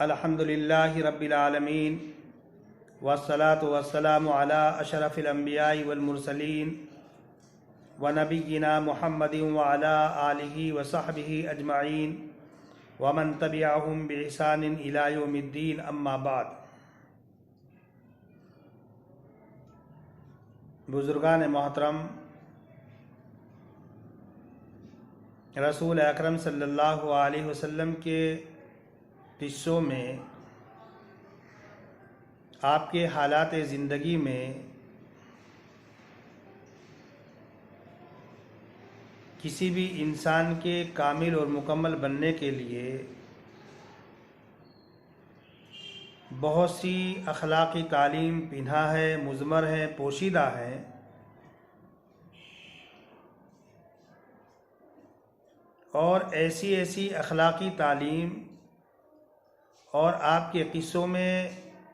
الحمدللہ رب العالمین والصلاة والسلام علی اشرف الانبیاء والمرسلین ونبینا محمد وعلی آلہ وصحبہ اجمعین ومن تبعہم بإحسان الی یوم الدین، اما بعد۔ بزرگان محترم، رسول اکرم صلی اللہ علیہ وسلم کے قصوں میں، آپ کے حالات زندگی میں کسی بھی انسان کے کامل اور مکمل بننے کے لیے بہت سی اخلاقی تعلیم پنہا ہے، مضمر ہے، پوشیدہ ہے۔ اور ایسی اخلاقی تعلیم اور آپ کے قصوں میں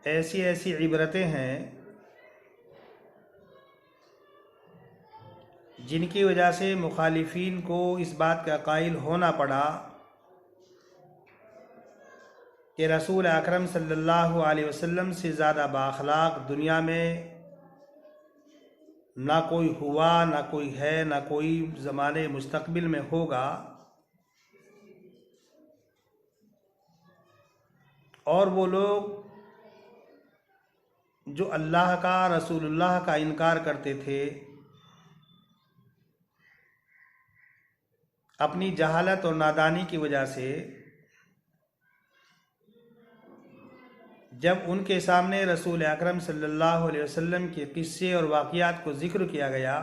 ایسی عبرتیں ہیں جن کی وجہ سے مخالفین کو اس بات کا قائل ہونا پڑا کہ رسول اکرم صلی اللہ علیہ وسلم سے زیادہ بااخلاق دنیا میں نہ کوئی ہوا، نہ کوئی ہے، نہ کوئی زمانے مستقبل میں ہوگا۔ اور وہ لوگ جو اللہ کا، رسول اللہ کا انکار کرتے تھے، اپنی جہالت اور نادانی کی وجہ سے، جب ان کے سامنے رسول اکرم صلی اللہ علیہ وسلم کے قصے اور واقعات کو ذکر کیا گیا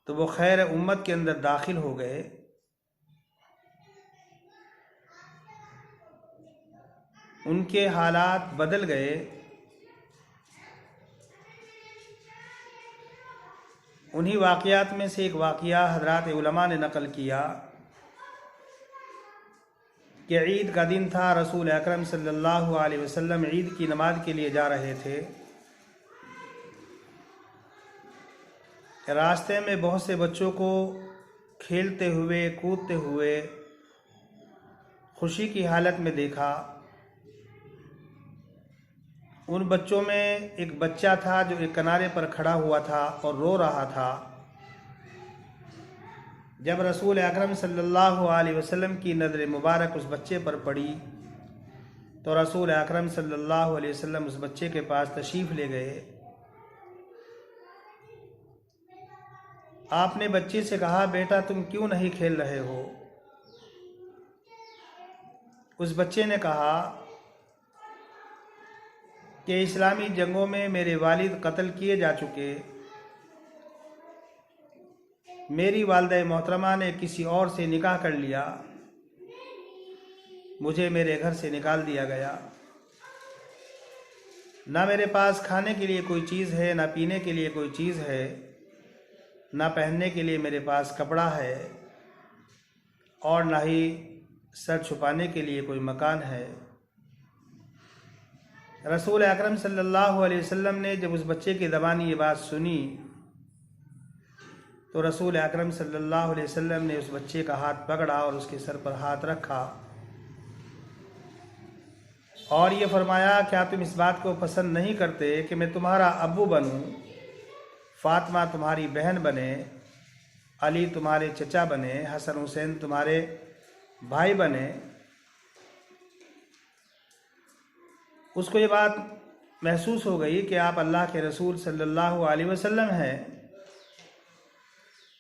تو وہ خیر امت کے اندر داخل ہو گئے۔ ان کے حالات بدل گئے۔ انہی واقعات میں سے ایک واقعہ حضرات علماء نے نقل کیا کہ عید کا دن تھا، رسول اکرم صلی اللہ علیہ وسلم عید کی نماز کے لیے جا رہے تھے۔ راستے میں بہت سے بچوں کو کھیلتے ہوئے، کودتے ہوئے، خوشی کی حالت میں دیکھا۔ ان بچوں میں ایک بچہ تھا جو ایک کنارے پر کھڑا ہوا تھا اور رو رہا تھا۔ جب رسول اکرم صلی اللہ علیہ وسلم کی نظر مبارک اس بچے پر پڑی تو رسول اکرم صلی اللہ علیہ وسلم اس بچے کے پاس تشریف لے گئے۔ آپ نے بچے سے کہا، بیٹا تم کیوں نہیں کھیل رہے ہو؟ اس بچے نے کہا کہ اسلامی جنگوں میں میرے والد قتل کیے جا چکے، میری والدہ محترمہ نے کسی اور سے نکاح کر لیا، مجھے میرے گھر سے نکال دیا گیا، نہ میرے پاس کھانے کے لیے کوئی چیز ہے، نہ پینے کے لیے کوئی چیز ہے، نہ پہننے کے لیے میرے پاس کپڑا ہے، اور نہ ہی سر چھپانے کے لیے کوئی مکان ہے۔ رسول اکرم صلی اللہ علیہ وسلم نے جب اس بچے کی زبانی یہ بات سنی تو رسول اکرم صلی اللہ علیہ وسلم نے اس بچے کا ہاتھ پکڑا اور اس کے سر پر ہاتھ رکھا اور یہ فرمایا، کیا تم اس بات کو پسند نہیں کرتے کہ میں تمہارا ابو بنوں، فاطمہ تمہاری بہن بنے، علی تمہارے چچا بنے، حسن حسین تمہارے بھائی بنے؟ اس کو یہ بات محسوس ہو گئی کہ آپ اللہ کے رسول صلی اللہ علیہ وسلم ہیں۔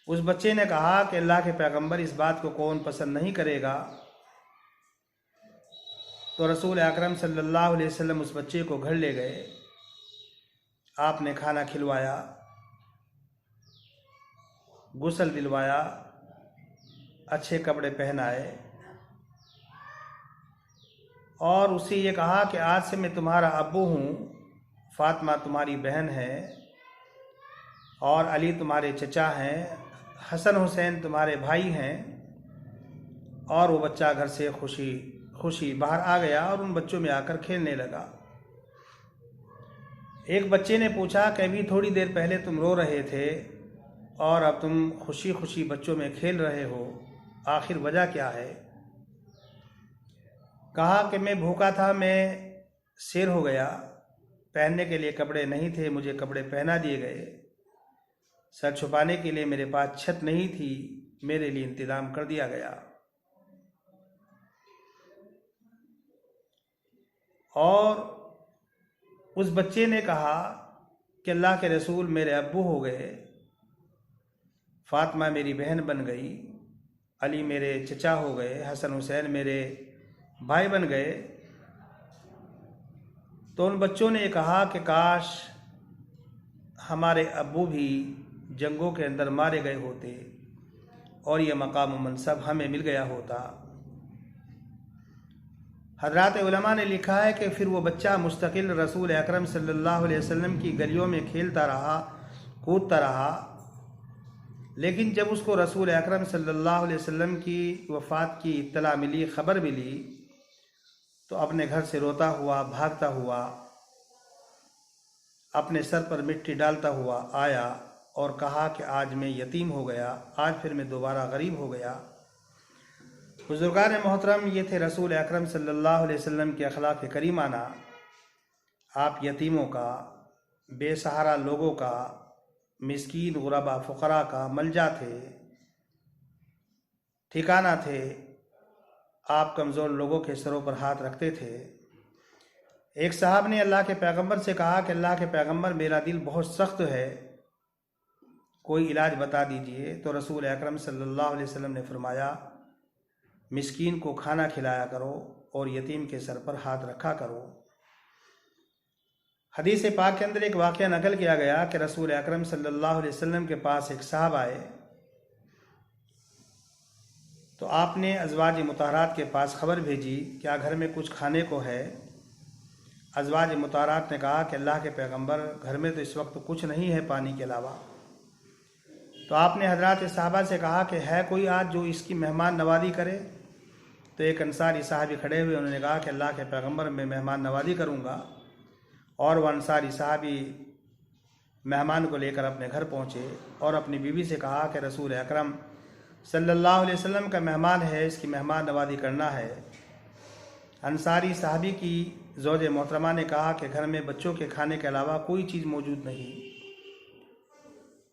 اس بچے نے کہا کہ اللہ کے پیغمبر اس بات کو کون پسند نہیں کرے گا؟ تو رسول اکرم صلی اللہ علیہ وسلم اس بچے کو گھر لے گئے۔ آپ نے کھانا کھلوایا، غسل دلوایا، اچھے کپڑے پہنائے اور اسے یہ کہا کہ آج سے میں تمہارا ابو ہوں، فاطمہ تمہاری بہن ہے، اور علی تمہارے چچا ہیں، حسن حسین تمہارے بھائی ہیں۔ اور وہ بچہ گھر سے خوشی باہر آ گیا اور ان بچوں میں آ کر کھیلنے لگا۔ ایک بچے نے پوچھا کہ ابھی تھوڑی دیر پہلے تم رو رہے تھے اور اب تم خوشی خوشی بچوں میں کھیل رہے ہو، آخر وجہ کیا ہے؟ کہا کہ میں بھوکا تھا، میں سیر ہو گیا، پہننے کے لیے کپڑے نہیں تھے، مجھے کپڑے پہنا دیے گئے، سر چھپانے کے لیے میرے پاس چھت نہیں تھی، میرے لیے انتظام کر دیا گیا۔ اور اس بچے نے کہا کہ اللہ کے رسول میرے ابو ہو گئے، فاطمہ میری بہن بن گئی، علی میرے چچا ہو گئے، حسن حسین میرے بھائی بن گئے۔ تو ان بچوں نے یہ کہا کہ کاش ہمارے ابو بھی جنگوں کے اندر مارے گئے ہوتے اور یہ مقام و منصب ہمیں مل گیا ہوتا۔ حضرات علماء نے لکھا ہے کہ پھر وہ بچہ مستقل رسول اکرم صلی اللہ علیہ وسلم کی گلیوں میں کھیلتا رہا، کودتا رہا، لیکن جب اس کو رسول اکرم صلی اللہ علیہ وسلم کی وفات کی اطلاع ملی، خبر ملی، تو اپنے گھر سے روتا ہوا، بھاگتا ہوا، اپنے سر پر مٹی ڈالتا ہوا آیا اور کہا کہ آج میں یتیم ہو گیا، آج پھر میں دوبارہ غریب ہو گیا۔ بزرگان محترم، یہ تھے رسول اکرم صلی اللہ علیہ وسلم کے اخلاق کریمانہ۔ آپ یتیموں کا، بے سہارا لوگوں کا، مسکین غربا فقراء کا ملجا تھے، ٹھکانہ تھے۔ آپ کمزور لوگوں کے سروں پر ہاتھ رکھتے تھے۔ ایک صاحب نے اللہ کے پیغمبر سے کہا کہ اللہ کے پیغمبر، میرا دل بہت سخت ہے، کوئی علاج بتا دیجئے۔ تو رسول اکرم صلی اللہ علیہ وسلم نے فرمایا، مسکین کو کھانا کھلایا کرو اور یتیم کے سر پر ہاتھ رکھا کرو۔ حدیث پاک کے اندر ایک واقعہ نقل کیا گیا کہ رسول اکرم صلی اللہ علیہ وسلم کے پاس ایک صاحب آئے، تو آپ نے ازواج مطہرات کے پاس خبر بھیجی، کیا گھر میں کچھ کھانے کو ہے؟ ازواج مطہرات نے کہا کہ اللہ کے پیغمبر، گھر میں تو اس وقت کچھ نہیں ہے پانی کے علاوہ۔ تو آپ نے حضرات صحابہ سے کہا کہ ہے کوئی آج جو اس کی مہمان نوازی کرے؟ تو ایک انصاری صحابی کھڑے ہوئے، انہوں نے کہا کہ اللہ کے پیغمبر، میں مہمان نوازی کروں گا۔ اور وہ انصاری صحابی مہمان کو لے کر اپنے گھر پہنچے اور اپنی بیوی سے کہا کہ رسول اکرم صلی اللہ علیہ وسلم کا مہمان ہے، اس کی مہمان نوازی کرنا ہے۔ انصاری صحابی کی زوج محترمہ نے کہا کہ گھر میں بچوں کے کھانے کے علاوہ کوئی چیز موجود نہیں۔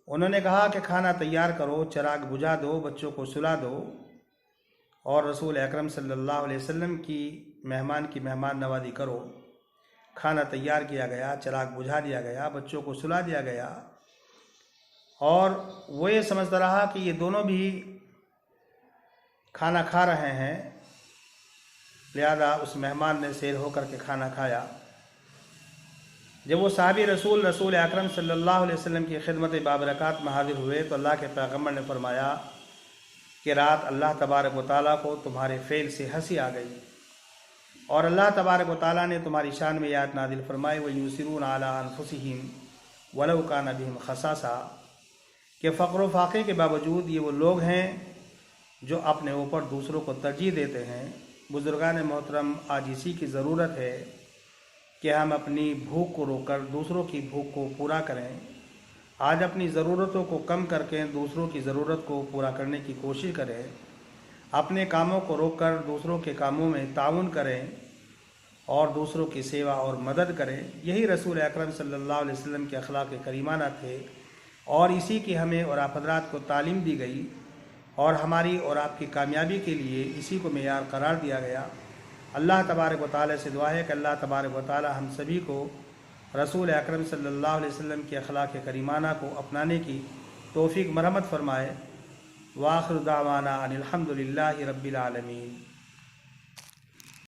انہوں نے کہا کہ کھانا تیار کرو، چراغ بجھا دو، بچوں کو سلا دو، اور رسول اکرم صلی اللہ علیہ وسلم کی مہمان نوازی کرو۔ کھانا تیار کیا گیا، چراغ بجھا دیا گیا، بچوں کو سلا دیا گیا، اور وہ یہ سمجھتا رہا کہ یہ دونوں بھی کھانا کھا رہے ہیں، لہذا اس مہمان نے سیر ہو کر کے کھانا کھایا۔ جب وہ صحابی رسول اکرم صلی اللہ علیہ وسلم کی خدمت بابرکات میں حاضر ہوئے تو اللہ کے پیغمبر نے فرمایا کہ رات اللہ تبارک و تعالیٰ کو تمہارے فعل سے ہنسی آ گئی، اور اللہ تبارک و تعالیٰ نے تمہاری شان میں آیات نازل فرمائی، وَيُؤْثِرُونَ عَلَىٰ أَنفُسِهِمْ وَلَوْ كَانَ بِهِمْ خَصَاصَةٌ، کہ فقر و فاقے کے باوجود یہ وہ لوگ ہیں جو اپنے اوپر دوسروں کو ترجیح دیتے ہیں۔ بزرگان محترم، آج اسی کی ضرورت ہے کہ ہم اپنی بھوک کو روک کر دوسروں کی بھوک کو پورا کریں۔ آج اپنی ضرورتوں کو کم کر کے دوسروں کی ضرورت کو پورا کرنے کی کوشش کریں، اپنے کاموں کو روک کر دوسروں کے کاموں میں تعاون کریں اور دوسروں کی سیوا اور مدد کریں۔ یہی رسول اکرم صلی اللہ علیہ وسلم کے اخلاق کریمانہ تھے، اور اسی کی ہمیں اور آپ حضرات کو تعلیم دی گئی، اور ہماری اور آپ کی کامیابی کے لیے اسی کو معیار قرار دیا گیا۔ اللہ تبارک و تعالیٰ سے دعا ہے کہ اللہ تبارک و تعالیٰ ہم سبھی کو رسول اکرم صلی اللہ علیہ وسلم کے اخلاق کریمانہ کو اپنانے کی توفیق مرحمت فرمائے۔ وآخر دعوانا ان الحمد للہ رب العالمین۔